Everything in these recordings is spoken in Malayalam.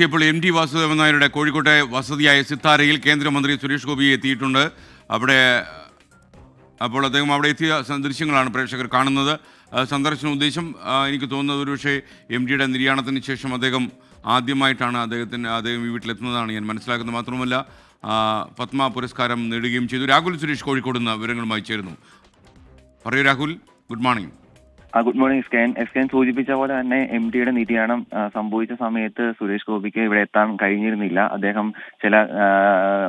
ഇപ്പോൾ എം.ടി. വാസുദേവൻ നായരുടെ കോഴിക്കോട്ടെ വസതിയായ സിത്താരയിൽ കേന്ദ്രമന്ത്രി സുരേഷ് ഗോപി എത്തിയിട്ടുണ്ട്. അപ്പോൾ അദ്ദേഹം അവിടെ എത്തിയ ദൃശ്യങ്ങളാണ് പ്രേക്ഷകർ കാണുന്നത്. സന്ദർശന ഉദ്ദേശം എനിക്ക് തോന്നുന്നത് ഒരുപക്ഷെ എം.ടിയുടെ നിര്യാണത്തിന് ശേഷം അദ്ദേഹം ആദ്യമായിട്ടാണ് അദ്ദേഹം ഈ വീട്ടിലെത്തുന്നതാണ് ഞാൻ മനസ്സിലാക്കുന്നത്. മാത്രമല്ല പത്മ പുരസ്കാരം നേടുകയും ചെയ്തു. രാഹുൽ സുരേഷ് കോഴിക്കോട് നിന്ന് വിവരങ്ങളുമായി ചേരുന്നു. പറയൂ Rahul, good morning. Good morning. S K സൂചിപ്പിച്ച പോലെ തന്നെ എം.ടിയുടെ നിര്യാണം സംഭവിച്ച സമയത്ത് സുരേഷ് ഗോപിക്ക് ഇവിടെ എത്താൻ കഴിഞ്ഞിരുന്നില്ല. അദ്ദേഹം ചില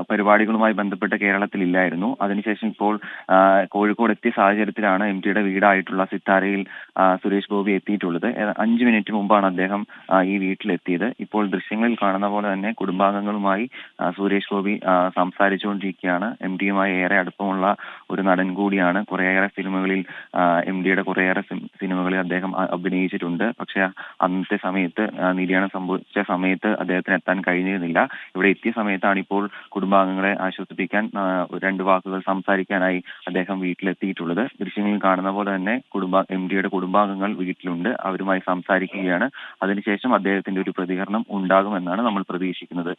പരിപാടികളുമായി ബന്ധപ്പെട്ട് കേരളത്തിലില്ലായിരുന്നു. അതിനുശേഷം ഇപ്പോൾ കോഴിക്കോട് എത്തിയ സാഹചര്യത്തിലാണ് എം.ടിയുടെ വീടായിട്ടുള്ള സിത്താരയിൽ സുരേഷ് ഗോപി എത്തിയിട്ടുള്ളത്. 5 മിനിറ്റ് മുമ്പാണ് അദ്ദേഹം ഈ വീട്ടിലെത്തിയത്. ഇപ്പോൾ ദൃശ്യങ്ങളിൽ കാണുന്ന പോലെ തന്നെ കുടുംബാംഗങ്ങളുമായി സുരേഷ് ഗോപി സംസാരിച്ചുകൊണ്ടിരിക്കുകയാണ്. എം.ടിയുമായി ഏറെ അടുപ്പമുള്ള ഒരു നടൻ കൂടിയാണ്. കുറേയേറെ സിനിമകളിൽ എം.ടിയുടെ കുറേയേറെ സിനിമകളിൽ അദ്ദേഹം അഭിനയിച്ചിട്ടുണ്ട്. പക്ഷെ അന്നത്തെ സമയത്ത് നിര്യാണം സംഭവിച്ച സമയത്ത് അദ്ദേഹത്തിന് എത്താൻ കഴിഞ്ഞിരുന്നില്ല. ഇവിടെ എത്തിയ സമയത്താണ് ഇപ്പോൾ കുടുംബാംഗങ്ങളെ ആശ്വസിപ്പിക്കാൻ 2 വാക്കുകൾ സംസാരിക്കാനായി അദ്ദേഹം വീട്ടിലെത്തിയിട്ടുള്ളത്. ദൃശ്യങ്ങളിൽ കാണുന്ന പോലെ തന്നെ എം.ടിയുടെ കുടുംബാംഗങ്ങൾ വീട്ടിലുണ്ട്. അവരുമായി സംസാരിക്കുകയാണ്. അതിനുശേഷം അദ്ദേഹത്തിന്റെ ഒരു പ്രതികരണം ഉണ്ടാകുമെന്നാണ് നമ്മൾ പ്രതീക്ഷിക്കുന്നത്.